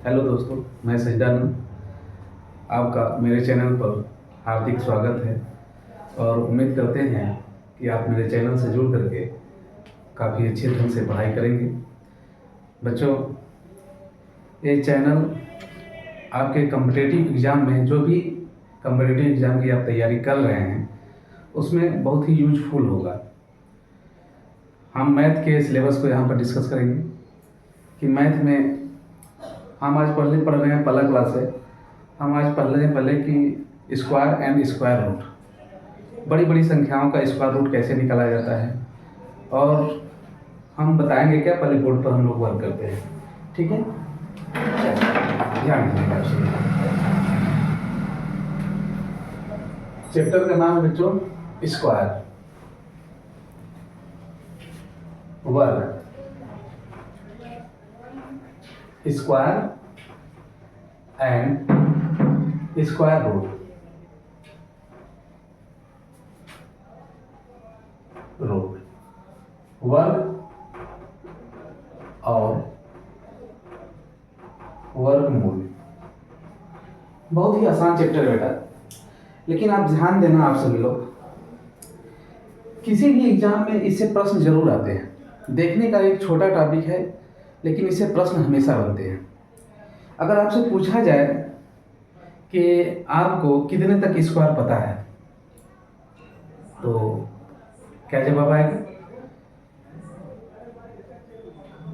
Hello दोस्तों, मैं सजदानंद आपका मेरे चैनल पर हार्दिक स्वागत है और उम्मीद करते हैं कि आप मेरे चैनल से जुड़ करके काफ़ी अच्छे ढंग से पढ़ाई करेंगे। बच्चों, ये चैनल आपके कम्पिटिटिव एग्ज़ाम में जो भी कम्पिटिटिव एग्ज़ाम की आप तैयारी कर रहे हैं उसमें बहुत ही यूजफुल होगा। हम मैथ के सिलेबस को यहाँ पर डिस्कस करेंगे कि मैथ में हम आज पढ़ रहे हैं पहला क्लास है। हम आज पढ़ रहे हैं पहले कि स्क्वायर एंड स्क्वायर रूट, बड़ी बड़ी संख्याओं का स्क्वायर रूट कैसे निकाला जाता है और हम बताएंगे क्या, पहले बोर्ड पर हम लोग वर्क करते हैं। ठीक है, ध्यान दीजिएगा। चैप्टर का नाम है बच्चों स्क्वायर, वर्ग, स्क्वायर एंड स्क्वायर रूट। वर्ग और वर्गमूल। बहुत ही आसान चैप्टर है बेटा, लेकिन आप ध्यान देना, आप सभी लोग, किसी भी एग्जाम में इससे प्रश्न जरूर आते हैं। देखने का एक छोटा टॉपिक है लेकिन इससे प्रश्न हमेशा बनते हैं। अगर आपसे पूछा जाए कि आपको कितने तक स्क्वायर पता है तो क्या जवाब आएगा?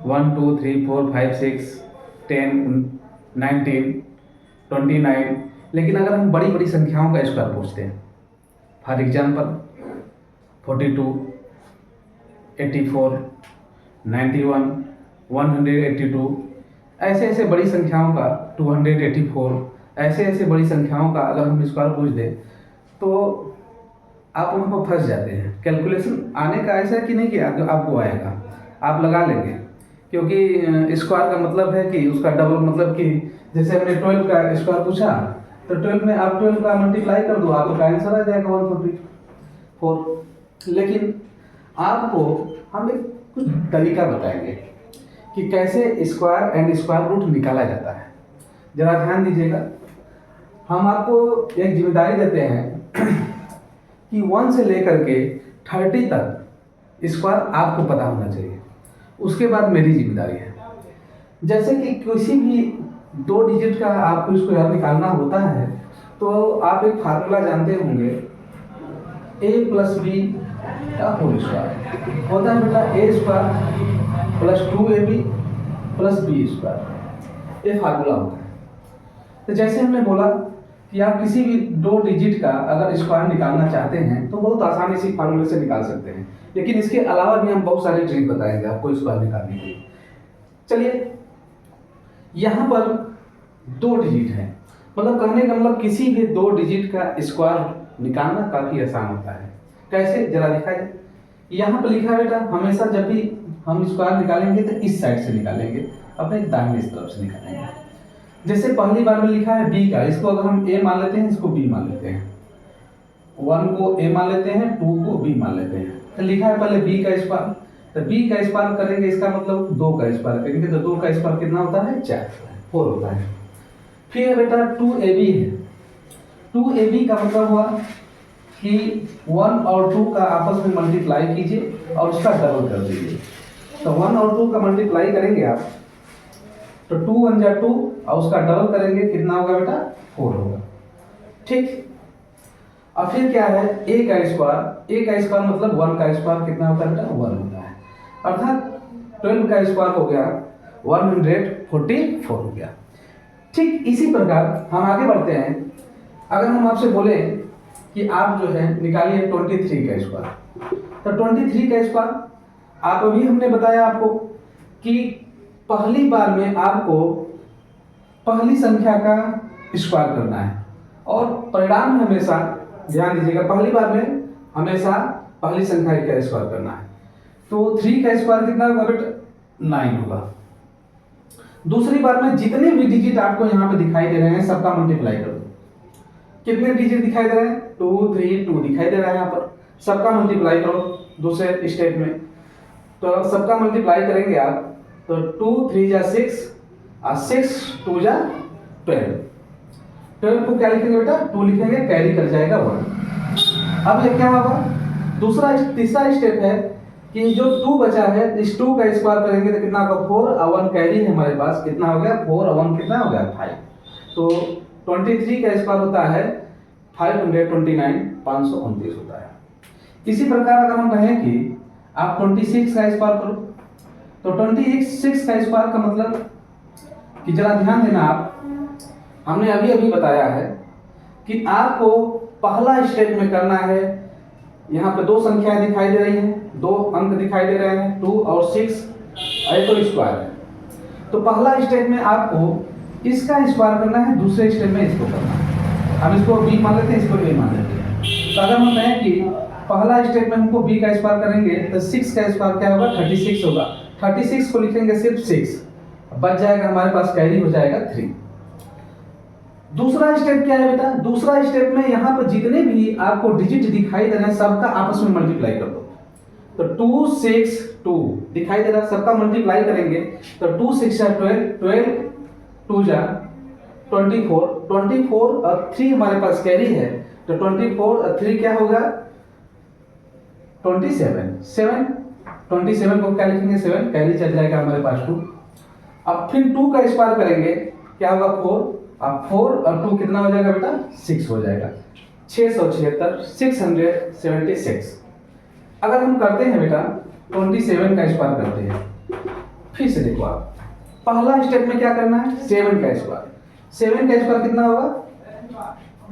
1 2 3 4 5 6 10 19 29। लेकिन अगर हम बड़ी बड़ी संख्याओं का स्क्वायर पूछते हैं, फॉर एग्जाम्पल 42 84 91 182, ऐसे बड़ी संख्याओं का 284, ऐसे बड़ी संख्याओं का अगर हम स्क्वायर पूछ दें तो आप वहाँ पर फंस जाते हैं। कैलकुलेशन आने का ऐसा है कि नहीं कि आपको आएगा, आप लगा लेंगे, क्योंकि स्क्वायर का मतलब है कि उसका डबल, मतलब कि जैसे हमने 12 का स्क्वायर पूछा तो 12 में आप 12 का मल्टीप्लाई कर दो, आपका आंसर आ जाएगा 144। लेकिन आपको हम एक कुछ तरीका बताएंगे कि कैसे स्क्वायर एंड स्क्वायर रूट निकाला जाता है। जरा ध्यान दीजिएगा। हम आपको एक जिम्मेदारी देते हैं कि 1 से लेकर के 30 तक स्क्वायर आपको पता होना चाहिए, उसके बाद मेरी जिम्मेदारी है। जैसे कि किसी भी 2 डिजिट का आपको इसको याद निकालना होता है तो आप एक फार्मूला जानते होंगे, a + b का होल स्क्वायर होता है बेटा a square plus 2ab plus b square, ये फार्मूला होता है। तो जैसे हमने बोला कि आप किसी भी 2 डिजिट का अगर स्क्वायर निकालना चाहते हैं तो बहुत आसानी से फार्मूले से निकाल सकते हैं, लेकिन इसके अलावा भी हम बहुत सारे ट्रिक बताएंगे आपको स्क्वायर निकालने के लिए। चलिए, यहाँ पर 2 डिजिट है, मतलब कहने का मतलब किसी भी 2 डिजिट का स्क्वायर निकालना काफ़ी आसान होता है। कैसे, जरा दिखा जाए। यहाँ पर लिखा है बेटा, हमेशा जब भी हम स्क्वायर निकालेंगे तो इस साइड से निकालेंगे, अपने दाहिने तरफ से निकालेंगे। जैसे पहली बार में लिखा है b का, इसको अगर हम a मान लेते हैं, इसको b मान लेते हैं, 1 को a मान लेते हैं, 2 को b मान लेते हैं। तो लिखा है पहले b का स्क्वायर, तो b का स्क्वायर करेंगे, इसका मतलब 2 का स्क्वायर करेंगे, तो 2 का स्क्वायर कितना होता है? 4 होता है। फिर बेटा 2ab है, 2ab का मतलब हुआ कि 1 और 2 का आपस में मल्टीप्लाई कीजिए और उसका डबल कर दीजिए। तो 1 और 2 का मल्टीप्लाई करेंगे आप तो 2 1 जा 2 और उसका डबल करेंगे, कितना होगा बेटा? 4 होगा। ठीक। और फिर क्या है? a का स्क्वायर मतलब 1 का स्क्वायर कितना होता है बेटा? 1 होता है। अर्थात 12 का स्क्वायर हो गया 144 हो गया। ठीक इसी प्रकार हम आगे बढ़ते हैं। अगर हम आपसे बोले कि आप जो है निकालिए 23 का स्क्वायर, तो 23 का स्क्वायर आप अभी हमने बताया आपको कि पहली बार में आपको पहली संख्या का स्क्वायर करना है और परिणाम हमेशा, ध्यान दीजिएगा, पहली बार में हमेशा पहली संख्या का स्क्वायर करना है। तो 3 का स्क्वायर कितना होगा बेटा? 9 होगा। दूसरी बार में जितने भी डिजिट आपको यहाँ पे दिखाई दे रहे हैं सबका मल्टीप्लाई कर दो। कितने डिजिट दिखाई दे रहे हैं? 2 3 2 दिखाई दे रहा है यहाँ पर, सबका मल्टीप्लाई करो दूसरे स्टेप में। तो सबका मल्टीप्लाई करेंगे आप तो 2 3 जा 6, और 6 2 जा 12, 12 को क्या लिखेंगे बेटा 2 लिखेंगे, कैरी कर जाएगा 1। अब ये क्या होगा, तीसरा स्टेप है कि जो 2 बचा है इस 2 का स्क्वायर करेंगे तो कितना होगा 4 और 1 कैरी है हमारे पास, कितना हो गया 4 और 1 कितना हो गया 5। तो 23 का स्क्वायर होता है 529, 529 होता है। इसी प्रकार अगर हम कहें कि आप 26 का स्क्वायर करो, तो 26 का स्क्वायर का मतलब कि जरा ध्यान देना आप, हमने अभी अभी बताया है कि आपको पहला स्टेप में करना है। यहाँ पे 2 संख्याएं दिखाई दे रही हैं, 2 अंक दिखाई दे रहे हैं 2 और 6, ये तो स्क्वायर है। तो पहला स्टेप में आपको इसका स्क्वायर करना है, दूसरे स्टेप में इसको करना है। हम इसको b मान लेते हैं, इसको a मान लेते हैं। तो अगर हम कहें कि पहला स्टेप में हमको b का स्क्वायर करेंगे तो 6 का स्क्वायर क्या होगा 36 होगा। 36 को लिखेंगे सिर्फ 6, बच जाएगा हमारे पास, कैरी हो जाएगा 3। दूसरा स्टेप क्या है बेटा, दूसरा स्टेप में यहाँ पर जितने भी आपको डिजिट दिखाई दे रहे हैं सबका आपस में मल्टीप्लाई कर दो। तो 2 6 2 दिखाई दे रहा है, सबका मल्टीप्लाई करेंगे तो 2 6 12, 12 2 जा 24, 24 और 3 हमारे पास कैरी है, तो 24 और 3 क्या होगा 27, 7 27 को क्या लिखेंगे 7, कैरी चल जाएगा हमारे पास 2। अब फिर 2 का स्क्वायर करेंगे क्या होगा 4, अब 4 और 2 कितना हो जाएगा बेटा 6 हो जाएगा, 676, 676। अगर हम करते हैं बेटा 27 का स्क्वायर करते हैं, फिर से देखो आप पहला स्टेप में क्या करना है 7 का स्क्वायर, 7 का स्क्वायर कितना होगा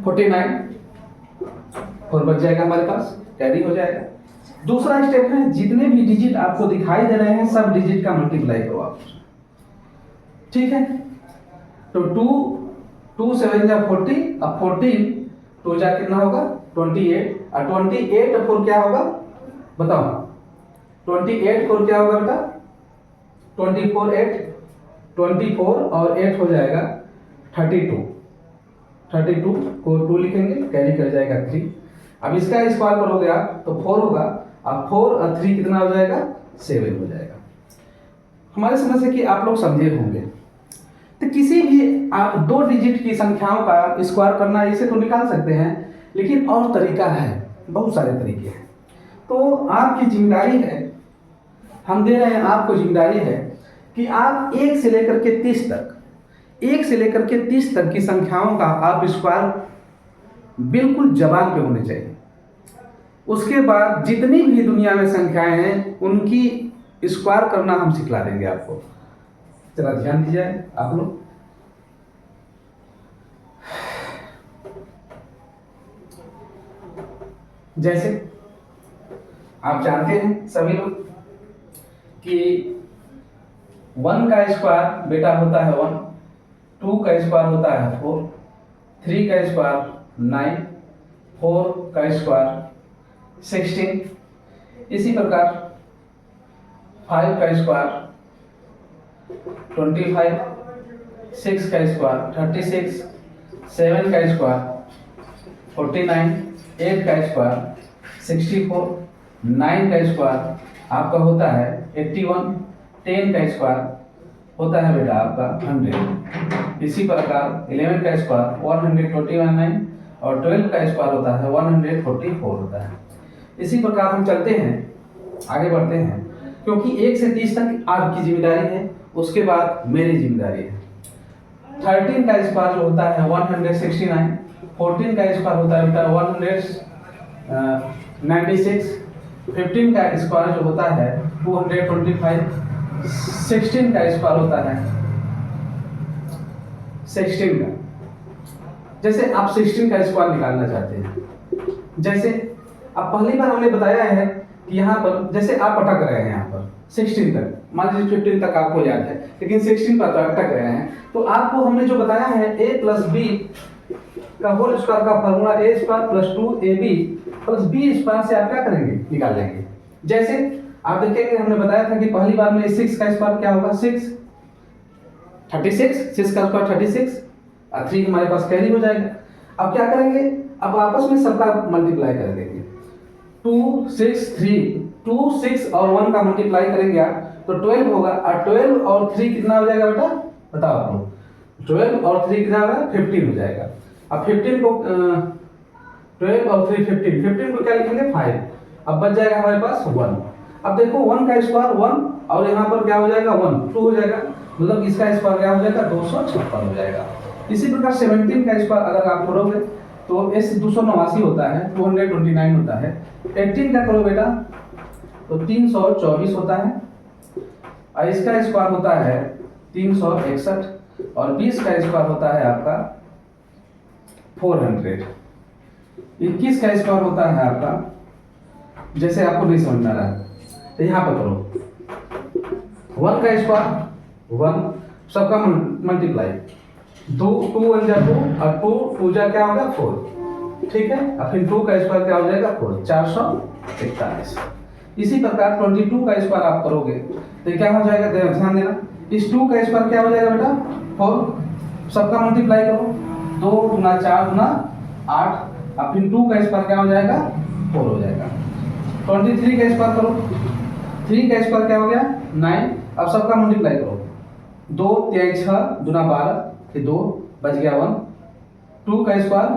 49, 4 बच जाएगा हमारे पास, कैरी हो जाएगा। दूसरा स्टेप है जितने भी डिजिट आपको दिखाई दे रहे हैं सब डिजिट का मल्टीप्लाई करो आप, ठीक है। तो 2 7 जा 40, अब 14 2 जा कितना होगा 28, और 28 और 4 क्या होगा बताओ, 28 4 क्या होगा बेटा 24 8, 24 और 8 हो जाएगा 32, 32 को 2 लिखेंगे, कैरी कर जाएगा 3। अब इसका स्क्वायर करोगे आप तो 4 होगा, अब 4 और 3 कितना हो जाएगा 7 हो जाएगा। हमारे समझ से कि आप लोग समझे होंगे। तो किसी भी आप 2 डिजिट की संख्याओं का स्क्वायर करना इसे तो निकाल सकते हैं, लेकिन और तरीका है, बहुत सारे तरीके हैं। तो आपकी जिम्मेदारी है, हम दे रहे हैं आपको जिम्मेदारी है कि आप 1 से लेकर के 30 तक, 1 से लेकर के 30 तक की संख्याओं का आप स्क्वायर बिल्कुल जबान पे होने चाहिए। उसके बाद जितनी भी दुनिया में संख्याएं हैं उनकी स्क्वायर करना हम सिखला देंगे आपको। जरा ध्यान दीजिए आप लोग। जैसे आप जानते हैं सभी लोग कि 1 का स्क्वायर बेटा होता है 1, 2 का स्क्वायर होता है 4, 3 का स्क्वायर 9, 4 का स्क्वायर 16, इसी प्रकार 5 का स्क्वायर 25, 6 का स्क्वायर 36, 7 का स्क्वायर 49, 8 का स्क्वायर 64, 9 का स्क्वायर आपका होता है 81, 10 का स्क्वायर होता है बेटा आपका 100, इसी प्रकार 11 का स्क्वायर 129 और 12 का स्क्वायर होता है 144 होता है। इसी प्रकार हम चलते हैं, आगे बढ़ते हैं, क्योंकि 1 से 30 तक आपकी जिम्मेदारी है, उसके बाद मेरी जिम्मेदारी है। 13 का स्क्वायर जो होता है 169, 14 का स्क्वायर होता है बेटा 196, 15 का स्क्वायर जो होता है 225, 16 का स्क्वायर होता है 16 का। जैसे आप 16 का स्क्वायर निकालना चाहते हैं, जैसे अब पहली बार हमने बताया है कि यहाँ पर जैसे आप अटक रहे हैं यहाँ पर 16 तक, मान लीजिए 15 तक आपको याद है, लेकिन 16 पर अटक रहे हैं, तो आपको हमने जो बताया है a प्लस बी का होल स्क्वायर का formula a square plus 2ab plus b square से आप क्या करेंगे निकाल लेंगे। जैसे आप देखेंगे हमने बताया था कि पहली बार में 6 का स्क्वायर क्या होगा 6, 36, 6 का स्क्वायर 36 और 3 हमारे पास कैरी हो जाएगा। अब क्या करेंगे, अब आपस में सबका मल्टीप्लाई कर देंगे, 2 6 3, 2 6 और 1 का मल्टीप्लाई करेंगे आप तो 12 होगा, और 12 और 3 कितना हो जाएगा बेटा बताओ आप लोग। 12 और 3 कितना होगा, 15 हो जाएगा। अब 15 को 12 और 3 15, 15 को क्या लिखेंगे 5। अब बच जाएगा हमारे पास 1। अब देखो 1 का स्क्वायर 1, और यहाँ पर क्या हो जाएगा 1 2 हो जाएगा, मतलब इसका स्क्वायर क्या हो जाएगा 256 हो जाएगा। इसी प्रकार 17 का स्क्वायर अगर आप करोगे तो इस 289 होता है, 229 होता है। 18 का करो बेटा तो 324 होता है, और इसका स्क्वायर होता है 361, और 20 का स्क्वायर होता है आपका 400। 21 का स्क्वायर होता है आपका, जैसे आपको नहीं समझ में आ रहा है तो यहाँ पर करो 1 का स्क्वायर 1, सबका मल्टीप्लाई 2 2 1 जा 2, और 2 2 जा क्या होगा 4, ठीक है। और फिर 2 का स्क्वायर क्या हो जाएगा 4, 441। इसी प्रकार 22 का स्क्वायर आप करोगे तो क्या हो जाएगा, ध्यान देना, इस 2 का स्क्वायर क्या हो जाएगा बेटा 4, सबका मल्टीप्लाई करो 2 गुना 4 गुना 8, और फिर 2 का स्क्वायर क्या हो जाएगा 4 हो जाएगा। 23 का स्क्वायर करो, 3 का स्क्वायर क्या हो गया 9, अब सबका मल्टीप्लाई करो 2 3 6 गुना 12, फिर 2 बच गया 1, 2 का स्क्वायर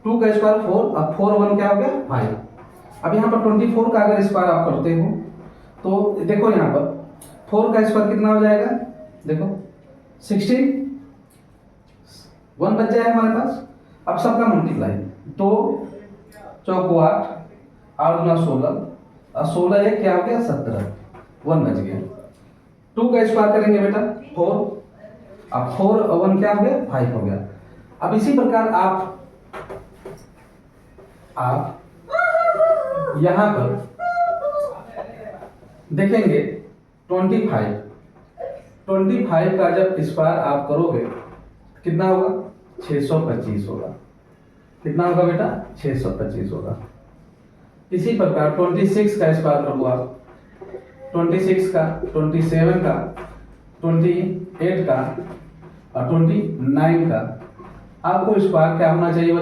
4, अब 4 1 क्या हो गया 5। अब यहाँ पर 24 का अगर स्क्वायर आप करते हो तो देखो यहाँ पर 4 का स्क्वायर कितना हो जाएगा, देखो 16, 1 बच जाएगा हमारे पास। अब सबका मल्टीप्लाई 2 चौको 8, 8 गुना 16, और 16 एक क्या हो गया 17, 1 बच गया। 2 का स्क्वायर करेंगे बेटा 4, अब 4 और 1 क्या हो गया 5 हो गया। अब इसी प्रकार आप यहां पर देखेंगे 25 का जब स्क्वायर आप करोगे कितना होगा 625 होगा। कितना होगा बेटा 625 होगा। इसी प्रकार 26 का स्क्वायर करो आप, 26 का 27 का 28 का और 29 का आपको स्क्वायर क्या होना चाहिए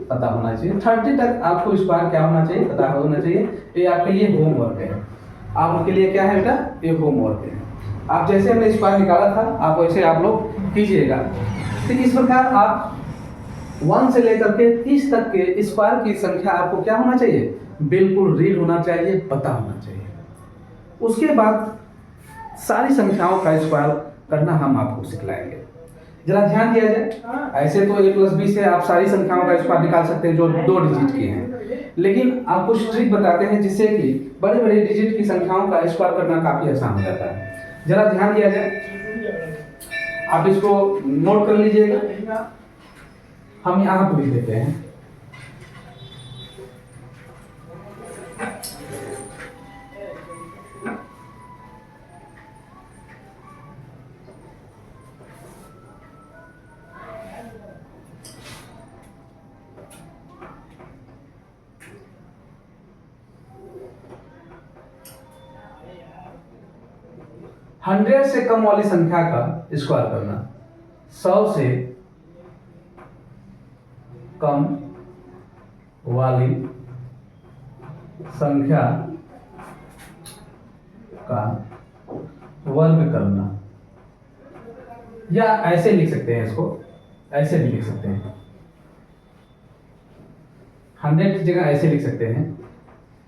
पता होना चाहिए। 30 तक आपको स्क्वायर क्या होना चाहिए पता होना चाहिए। ये आपके लिए होमवर्क है, आपके लिए क्या है बेटा ये होमवर्क है। आप जैसे हमने स्क्वायर निकाला था आप वैसे आप लोग कीजिएगा। तो इस प्रकार आप 1 से लेकर के 30 तक के स्क्वायर की संख्या आपको क्या होना चाहिए बिल्कुल रीड होना चाहिए, पता होना चाहिए। उसके बाद सारी संख्याओं का स्क्वायर करना हम आपको सिखलाएंगे। जरा ध्यान दिया जाए, ऐसे तो a+b से आप सारी संख्याओं का स्क्वायर निकाल सकते हैं जो 2 डिजिट की हैं, लेकिन आप कुछ ट्रिक बताते हैं जिससे कि बड़े बड़े डिजिट की संख्याओं का स्क्वायर करना काफी आसान हो जाता है। जरा ध्यान दिया जाए, आप इसको नोट कर लीजिएगा, हम यहाँ पर लिख देते हैं। हंड्रेड से कम वाली संख्या का स्क्वायर करना, 100 से कम वाली संख्या का वर्ग करना, या ऐसे लिख सकते हैं इसको, ऐसे भी लिख सकते हैं 100 की जगह ऐसे लिख सकते हैं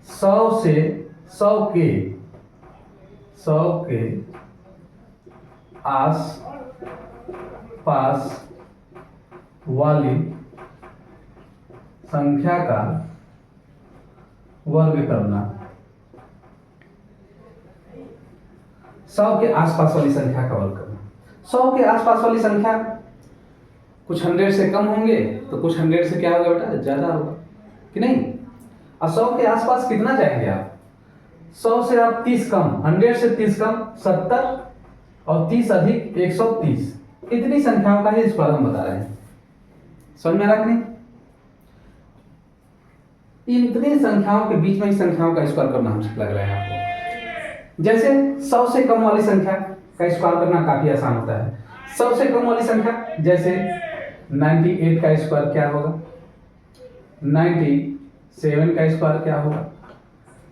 100 से 100 के आस पास वाली संख्या का वर्ग करना। 100 के आसपास वाली संख्या का वर्ग करना। 100 के आसपास वाली संख्या कुछ 100 से कम होंगे तो कुछ 100 से क्या होगा बेटा ज्यादा होगा कि नहीं। और 100 के आसपास कितना जाएंगे आप, 100 से आप 30 कम, 100 से 30 कम 70 और 30 अधिक 130, इतनी संख्याओं का ही स्क्वायर हम बता रहे हैं। समझ में आ रहा कि नहीं। इतनी संख्याओं के बीच में ही संख्याओं का स्क्वायर करना हमसे लग रहा है आपको। जैसे 100 से कम वाली संख्या का स्क्वायर करना काफी आसान होता है। 100 से कम वाली संख्या जैसे 98 का स्क्वायर क्या होगा, 97 का स्क्वायर क्या होगा,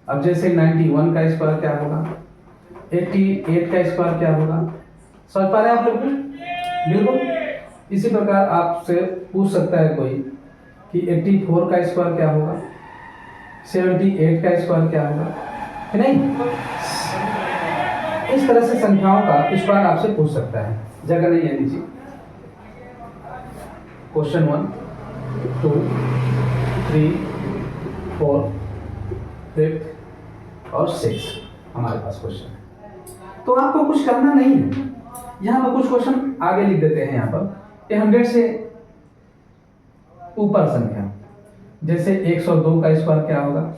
अब जैसे 91 का स्क्वायर क्या होगा, 88 का स्क्वायर क्या होगा, समझ पा रहे हैं आप लोग? बिल्कुल। इसी प्रकार आपसे पूछ सकता है कोई कि 84 का स्क्वायर क्या होगा, 78 का स्क्वायर क्या होगा, कि नहीं? इस तरह से संख्याओं का स्क्वायर आपसे पूछ सकता है, जगह नहीं है नीचे। क्वेश्चन 1, 2, 3, 4, 5 और 6 हमारे पास क्वेश्चन है। तो आपको कुछ करना नहीं है, यहाँ पर कुछ क्वेश्चन आगे लिख देते हैं। यहाँ पर 100 से ऊपर संख्या, जैसे 102 का स्क्वायर क्या होगा,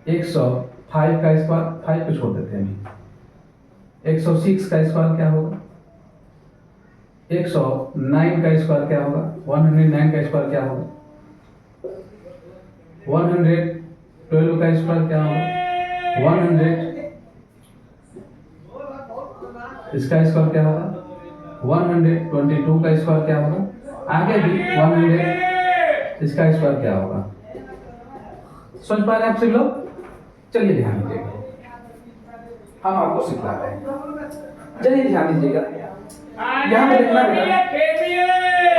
105 का स्क्वायर, 5 को छोड़ देते हैं अभी, 106 का स्क्वायर क्या होगा, 109 का स्क्वायर क्या होगा, 109 का स्क्वायर क्या होगा, 112 का स्क्वायर क्या होगा, 100 इसका स्क्वायर क्या होगा, 122 का स्क्वायर क्या होगा, आगे भी 100 इसका स्क्वायर क्या होगा। समझ पा रहे हैं आप सभी लोग? चलिए ध्यान दीजिएगा, हम आपको सिखा रहे हैं। चलिए ध्यान दीजिएगा, यहाँ पे लिखना बेटा,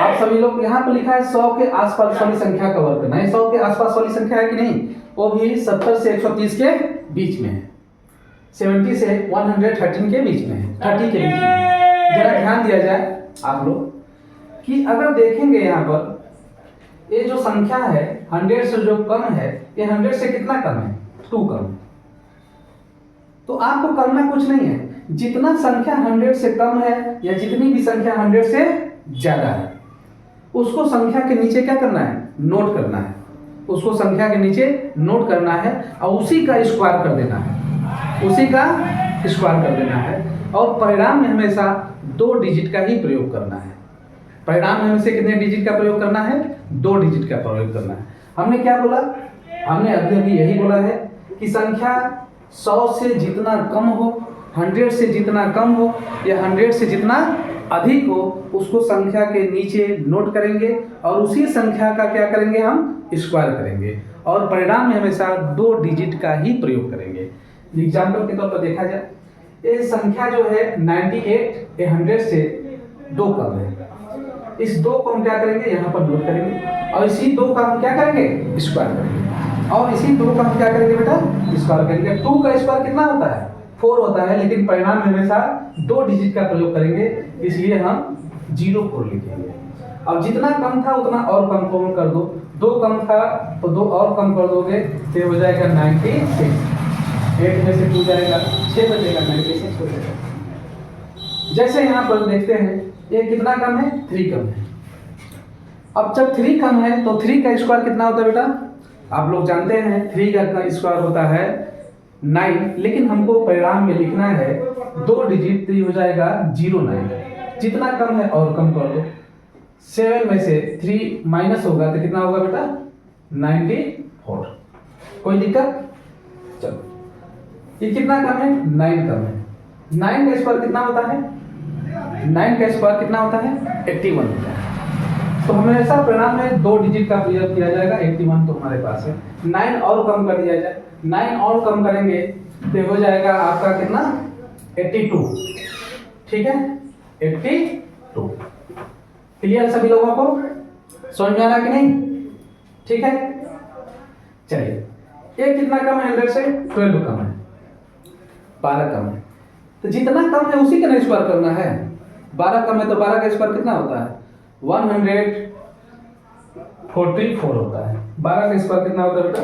आप सभी लोग यहाँ पे लिखा है 100 के आसपास वाली संख्या का वर्ग करना है। 100 के आसपास वाली संख्या है कि नहीं, वो भी 70 से 130 के बीच में है, 70 से 113 के बीच में है, 30 के बीच में है। जरा ध्यान दिया जाए आप लोग कि अगर देखेंगे यहाँ पर ये जो संख्या है 100 से जो कम है, ये 100 से कितना कम है, 2 कम। तो आपको करना कुछ नहीं है, जितना संख्या 100 से कम है या जितनी भी संख्या 100 से ज्यादा है, उसको संख्या के नीचे क्या करना है, नोट करना है। उसको संख्या के नीचे नोट करना है और उसी का स्क्वायर कर देना है, उसी का स्क्वायर कर देना है। और परिणाम में हमेशा 2 डिजिट का ही प्रयोग करना है। परिणाम में हमेशा कितने डिजिट का प्रयोग करना है, 2 डिजिट का प्रयोग करना है। हमने क्या बोला, हमने अभी यही बोला है कि संख्या 100 से जितना कम हो, 100 से जितना कम हो या 100 से जितना अधिक हो, उसको संख्या के नीचे नोट करेंगे और उसी संख्या का क्या करेंगे, हम स्क्वायर करेंगे और परिणाम में हमेशा 2 डिजिट का ही प्रयोग करेंगे। एग्जाम्पल के तौर पर देखा जाए, ये संख्या जो है 98 ये 100 से 2 कम है। इस 2 को हम क्या करेंगे, यहाँ पर नोट करेंगे और इसी 2 का हम क्या करेंगे, स्क्वायर करेंगे और इसी 2 का हम क्या करेंगे बेटा, स्क्वायर करेंगे। 2 का स्क्वायर कितना होता है, 4 होता है, लेकिन परिणाम में हमेशा 2 डिजिट का प्रयोग करेंगे, इसलिए हम 04 लिखेंगे। अब जितना कम था उतना और कम कर दो, 2 कम था तो 2 और कम कर दोगे तो हो जाएगा 96। 8 में से 2 जाएगा, 6 बचेगा, 96 हो जाएगा। जैसे यहाँ पर देखते हैं ये कितना कम है, 3 कम है। अब जब 3 कम है तो 3 का स्क्वायर कितना होता है बेटा, आप लोग जानते हैं 3 का स्क्वायर होता है 9, लेकिन हमको परिणाम में लिखना है 2 डिजिट, तो ये हो जाएगा 09। जितना कम है और कम कर दो, 7 में से 3 माइनस होगा तो कितना होगा बेटा, 94। कोई दिक्कत? चलो, ये कितना कम है, 9 कम है। 9 का स्क्वायर कितना होता है, 9 का स्क्वायर कितना होता है, 81 होता है। तो हमेशा परिणाम में 2 डिजिट का प्रयोग किया जाएगा। 81 तो हमारे पास है, 9 और कम कर दिया जाए, 9 और कम करेंगे तो हो जाएगा आपका कितना, 82। ठीक है, 82। क्लियर सभी लोगों को, समझ में आ रहा कि नहीं? ठीक है, चलिए ये कितना कम है, 100 से 12 कम है, 12 कम है। तो जितना कम है उसी का स्क्वायर करना है। 12 कम है तो 12 का स्क्वायर कितना होता है, 144 होता है। 12 का स्क्वायर कितना होता है बेटा,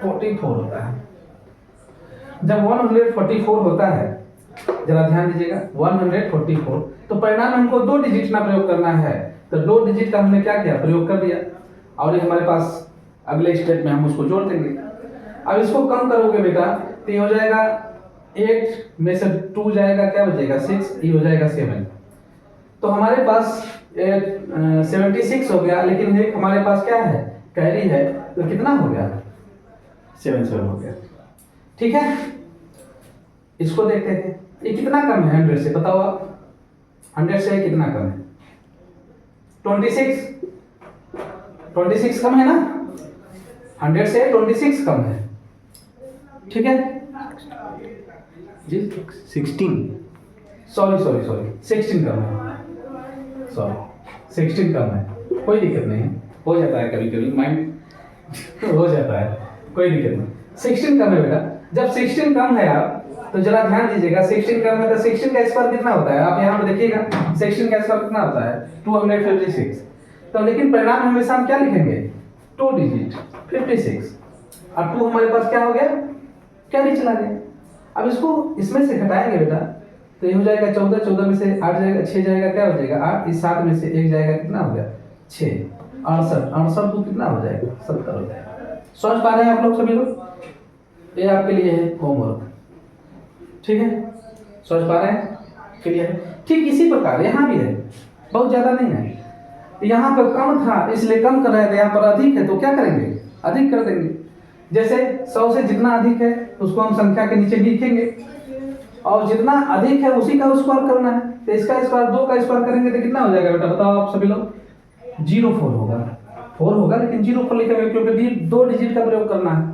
144 होता है। जब 144 होता है, जरा ध्यान दीजिएगा, 144 तो परिणाम हमको 2 डिजिट का प्रयोग करना है, तो 2 डिजिट का हमने क्या किया, प्रयोग कर दिया और ये हमारे पास अगले स्टेप में हम उसको जोड़ देंगे। अब इसको कम करोगे बेटा तो ये हो जाएगा 8 में से 2 जाएगा, क्या बचेगा, 6, ये हो जाएगा 7। तो हमारे पास 76 हो गया, लेकिन एक हमारे पास क्या है, कैरी है, तो कितना हो गया, 77 हो गया। ठीक है, इसको देखते हैं ये कितना कम है 100 से, बताओ आप, 100 से कितना कम है, 26 कम है ना, 100 से 26 कम है। ठीक है जी, 16 सॉरी 16 कम है, सॉरी 16 कम है, कोई दिक्कत नहीं है, हो जाता है कभी कभी माइंड हो जाता है, कोई दिक्कत नहीं। 16 कम है बेटा, जब 16 कम है आप तो जरा ध्यान दीजिएगा, 16 कम है तो 16 का स्क्वायर कितना होता है, आप यहाँ पर देखिएगा 16 का स्क्वायर कितना होता है 256। तो लेकिन परिणाम हमेशा हम क्या लिखेंगे 2 डिजिट 56, और 2 हमारे पास क्या हो गया, कैरी चला गया। अब इसको इसमें से घटाएंगे बेटा तो ये हो जाएगा 14, 14 में से 8 जाएगा, 6 जाएगा, क्या हो जाएगा 8, इस 7 में से 1 जाएगा, कितना हो गया 6, 68, 68 को कितना हो जाएगा 70 हो जाएगा। समझ पा रहे हैं आप लोग सभी लोग, ये आपके लिए है होमवर्क, ठीक है, समझ पा रहे हैं, क्लियर है। ठीक इसी प्रकार यहाँ भी है, बहुत ज़्यादा नहीं है, यहाँ पर कम था इसलिए कम कर रहे थे, यहाँ पर अधिक है तो क्या करेंगे अधिक कर देंगे। जैसे 100 से जितना अधिक है उसको हम संख्या के नीचे लिखेंगे, और जितना अधिक है उसी का स्क्वायर करना है, तो इसका स्क्वायर 2 का स्क्वायर करेंगे तो कितना हो जाएगा बेटा, बताओ आप सभी लोग, 04 होगा, 4 होगा लेकिन 04 लिखेंगे क्योंकि 2 डिजिट का प्रयोग करना है।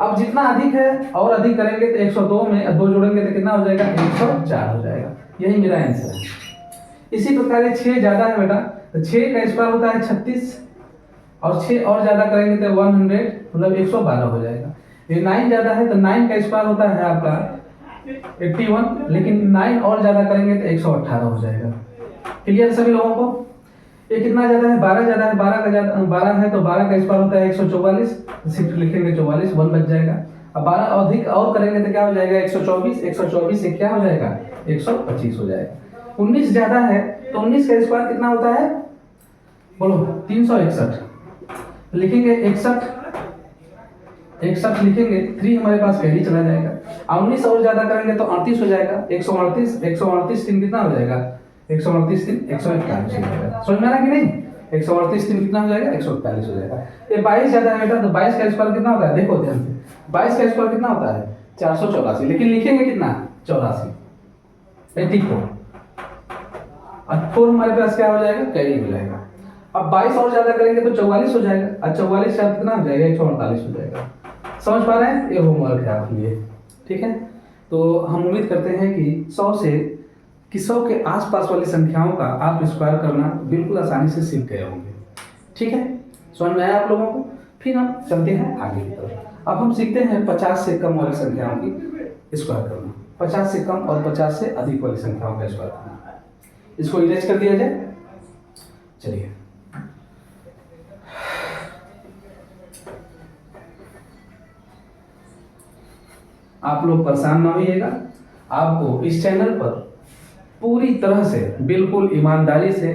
अब जितना अधिक है और अधिक करेंगे तो 102 में 2 जोड़ेंगे तो कितना हो जाएगा 104 हो जाएगा, यही मेरा आंसर है। इसी प्रकार 6 ज़्यादा है बेटा, तो 6 का स्क्वायर होता है 36, और 6 और ज़्यादा करेंगे तो 100 मतलब 112 हो जाएगा। ये 9 ज़्यादा है तो 9 का स्क्वायर होता है आपका 81, लेकिन 9 और ज़्यादा करेंगे तो 118 हो जाएगा। क्लियर सभी लोगों को। ये कितना ज़्यादा है 12 ज़्यादा है, 12 का ज़्यादा 12 है तो 12 का स्क्वायर होता है 144, सिर्फ लिखेंगे 44, 1 बच जाएगा। अब 12 अधिक और करेंगे तो क्या हो जाएगा 124, 124 से क्या हो जाएगा 125 हो जाएगा। 19 ज़्यादा है तो 19 का स्क्वायर कितना होता है बोलो 361, लिखेंगे 61 लिखेंगे, 3 हमारे पास पहले चला जाएगा। 19 और ज़्यादा करेंगे तो 38 हो जाएगा, 138 3 कितना हो जाएगा 138 3 141 हो जाएगा। समझ में आ रहा कि नहीं, 138 3 कितना हो जाएगा 141 हो जाएगा। ये 22 ज़्यादा है बेटा, तो 22 का स्क्वायर कितना होता है देखो ध्यान से, 22 का स्क्वायर कितना होता है 484, लेकिन लिखेंगे कितना 84, 84 और 4 हमारे पास क्या हो जाएगा कैरी हो जाएगा। अब 22 और ज़्यादा करेंगे तो 44 हो जाएगा, और 44 से कितना हो जाएगा 148 हो जाएगा। समझ पा रहे हैं, ये होमवर्क है आपके लिए, ठीक है। तो हम उम्मीद करते हैं कि 100 के आसपास वाली संख्याओं का आप स्क्वायर करना बिल्कुल आसानी से सीख गए होंगे, ठीक है, समझ में आया आप लोगों को। फिर हम चलते हैं आगे की तरफ। अब हम सीखते हैं 50 से कम वाली संख्याओं की स्क्वायर करना, 50 से कम और 50 से अधिक वाली संख्याओं का स्क्वायर करना। इसको इरेज कर दिया जाए, चलिए। आप लोग परेशान ना होइएगा, आपको इस चैनल पर पूरी तरह से बिल्कुल ईमानदारी से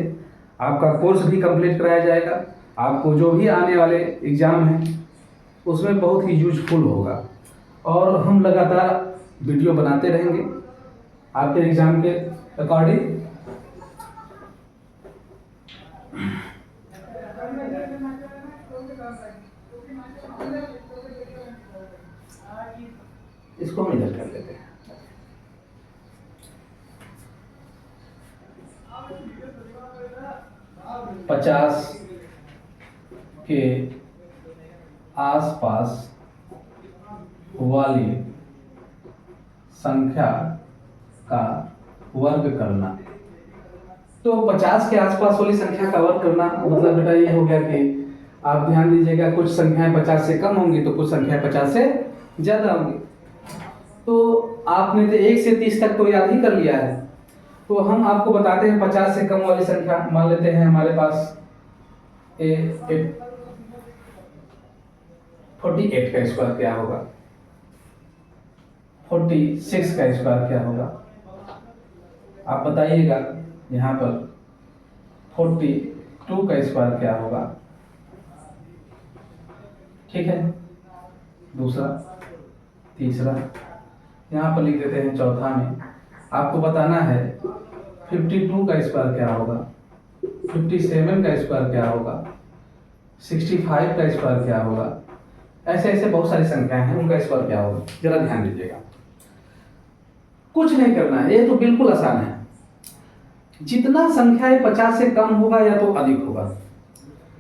आपका कोर्स भी कंप्लीट कराया जाएगा। आपको जो भी आने वाले एग्ज़ाम हैं उसमें बहुत ही यूजफुल होगा, और हम लगातार वीडियो बनाते रहेंगे आपके एग्ज़ाम के अकॉर्डिंग। इसको हम इधर कर लेते हैं। पचास के आसपास वाली संख्या का वर्ग करना। तो 50 के आसपास वाली संख्या का वर्ग करना मतलब बेटा ये हो गया कि आप ध्यान दीजिएगा, कुछ संख्याएं 50 से कम होंगी तो कुछ संख्याएं 50 से ज़्यादा होंगी। तो आपने तो 1 से 30 तक तो याद ही कर लिया है, तो हम आपको बताते हैं 50 से कम वाली संख्या। मान लेते हैं हमारे पास 48 का स्क्वायर क्या होगा, 46 का स्क्वायर क्या होगा, आप बताइएगा। यहाँ पर 42 का स्क्वायर क्या होगा, ठीक है, दूसरा, तीसरा, यहाँ पर लिख देते हैं चौथा में। आपको बताना है 52 का स्क्वायर क्या होगा, 57 का स्क्वायर क्या होगा, 65 का स्क्वायर क्या होगा। ऐसे ऐसे बहुत सारी संख्याएं हैं, उनका स्क्वायर क्या होगा, जरा ध्यान दीजिएगा। कुछ नहीं करना है, ये तो बिल्कुल आसान है। जितना संख्याएं 50 से कम होगा या तो अधिक होगा,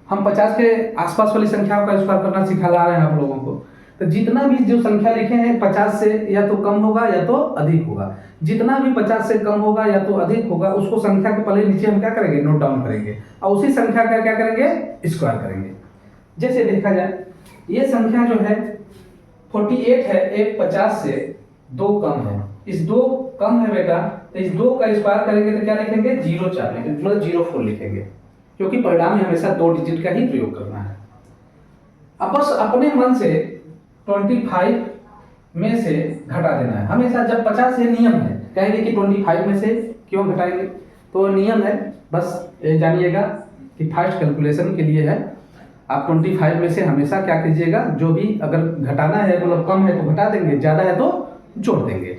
हम 50 के आसपास वाली संख्याओं का स्क्वायर करना सिखा रहे हैं आप लोगों को। तो जितना भी जो संख्या लिखे हैं 50 से या तो कम होगा या तो अधिक होगा। जितना भी 50 से कम होगा या तो अधिक होगा उसको संख्या के पहले नीचे हम क्या करेंगे, नोट डाउन करेंगे और उसी संख्या का क्या करेंगे, स्क्वायर करेंगे। जैसे देखा जाए ये संख्या जो है 48 है, एक 50 से 2 कम है, इस 2 कम है बेटा, तो इस 2 का स्क्वायर करेंगे तो क्या लिखेंगे, 0.4 लिखेंगे, मतलब 0.4 लिखेंगे, क्योंकि परिणाम में हमेशा 2 डिजिट का ही प्रयोग करना है। अब बस अपने मन से 25 में से घटा देना है। हमेशा जब 50 से नियम है, कहेंगे कि 25 में से क्यों घटाएंगे, तो नियम है, बस ये जानिएगा कि फास्ट कैलकुलेशन के लिए है। आप 25 में से हमेशा क्या कीजिएगा, जो भी अगर घटाना है, मतलब कम है तो घटा देंगे, ज़्यादा है तो जोड़ देंगे।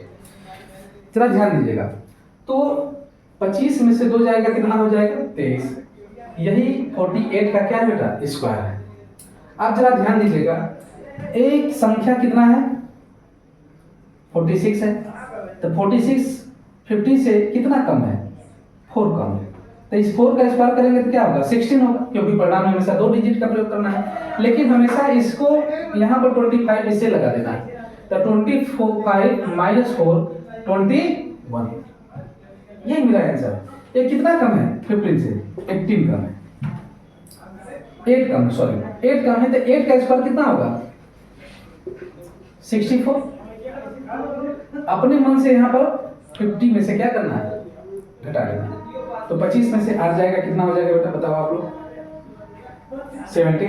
जरा ध्यान दीजिएगा, तो 25 में से 2 जाएगा, कितना हो जाएगा, 23। यही 48 का क्या है बेटा, स्क्वायर है। आप जरा ध्यान दीजिएगा, एक संख्या कितना है, 46 है, तो 46 50 से कितना कम है, 4 कम है, तो इस 4 का स्क्वायर करेंगे तो क्या होगा, 16 होगा, क्योंकि परिणाम में हमेशा 2 डिजिट का प्रयोग करना है। लेकिन हमेशा इसको यहाँ पर 25 इससे लगा देना है, तो 25 माइनस 4 21, यही मेरा आंसर। ये कितना कम है, 15 से 18 कम है, 8 कम, सॉरी 8 कम है, तो 8 का स्क्वायर कितना होगा, 64। अपने मन से यहाँ पर 50 में से क्या करना है, घटा देना, तो 25 में से 8 जाएगा, कितना हो जाएगा बेटा, बताओ आप लोग, 17।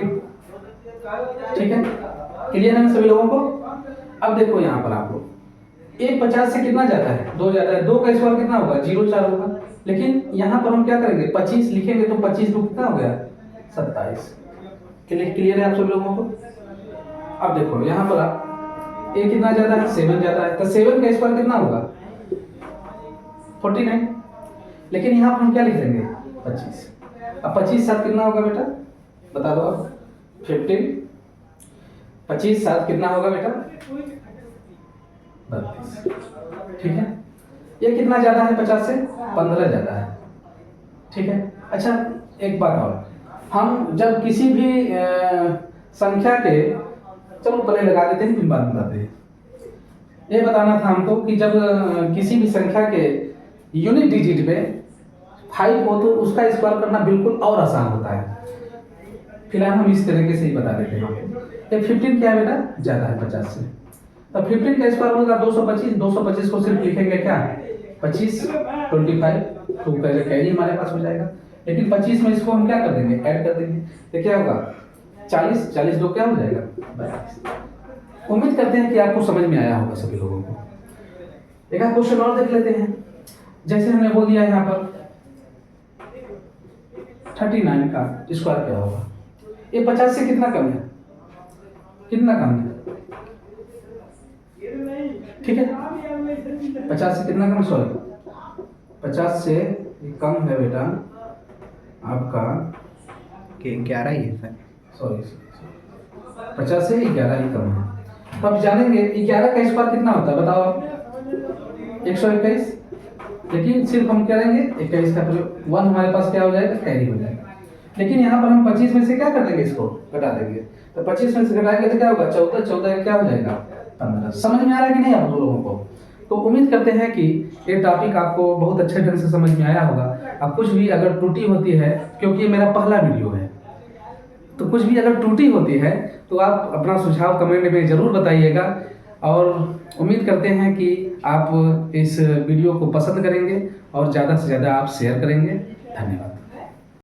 ठीक है, क्लियर है ना सभी लोगों को। अब देखो यहाँ पर आप लोग, एक 50 से कितना जाता है, 2 जाता है, 2 का स्क्वायर कितना होगा, 0.4 होगा। लेकिन यहाँ पर हम क्या करेंगे, 25 लिखेंगे तो 25 को कितना हो गया, 27। क्लियर है आप सभी लोगों को। अब देखो यहाँ पर आप ए कितना जाता है, 7 जाता है, तो 7 का स्क्वायर कितना होगा, 49। लेकिन यहाँ पर हम क्या लिख देंगे, 25। अब 25 साथ कितना होगा बेटा, बता दो आप, 15। 25 साथ कितना होगा बेटा, 32। ठीक है, ये कितना ज्यादा है, 50 से 15 ज्यादा है। ठीक है, अच्छा एक बात और, हम जब किसी भी संख्या के, चलो पहले लगा देते हैं फिर बाद में बताते हैं। ये बताना था हमको कि जब किसी भी संख्या के यूनिट डिजिट पे 5 हो तो उसका स्क्वायर करना बिल्कुल और आसान होता है। फिलहाल हम इस तरीके से ही बता देते हैं आपको। 15 क्या है बेटा, ज़्यादा है 50 से, तो 15 का स्क्वायर होगा 225। 225 को सिर्फ लिखेंगे क्या, 25, 25 तो कैरी हमारे पास हो जाएगा। लेकिन 25 में इसको हम क्या कर देंगे, ऐड कर देंगे, तो क्या होगा 40, 40 दो क्या हो जाएगा, 42। उम्मीद करते हैं कि आपको समझ में आया होगा सभी लोगों को। एक क्वेश्चन और देख लेते हैं। जैसे हमने बोल दिया यहाँ पर 39 का स्क्वायर क्या होगा, ये 50 से कितना कम है, कितना कम है, ठीक है, 50 से कितना कम, सॉरी 50 से कम है बेटा आपका 11 ही है सर, सॉरी 50 से 11 ही कम है। तो अब जानेंगे 11 का स्क्वायर कितना होता है, बताओ आप, 121। लेकिन सिर्फ हम करेंगे 21 का प्रयोग, 1 हमारे पास क्या हो जाएगा, कैरी हो जाएगा। लेकिन यहाँ पर हम 25 में से क्या कर देंगे, इसको घटा देंगे, तो 25 में से घटाएंगे तो क्या होगा, 14, 14 क्या हो जाएगा, 15। समझ में आ रहा है कि नहीं आप लोगों को। तो उम्मीद करते हैं कि ये टॉपिक आपको बहुत अच्छे ढंग से समझ में आया होगा। अब कुछ भी अगर त्रुटि होती है, क्योंकि ये मेरा पहला वीडियो है, तो कुछ भी अगर त्रुटि होती है तो आप अपना सुझाव कमेंट में ज़रूर बताइएगा। और उम्मीद करते हैं कि आप इस वीडियो को पसंद करेंगे और ज़्यादा से ज़्यादा आप शेयर करेंगे। धन्यवाद।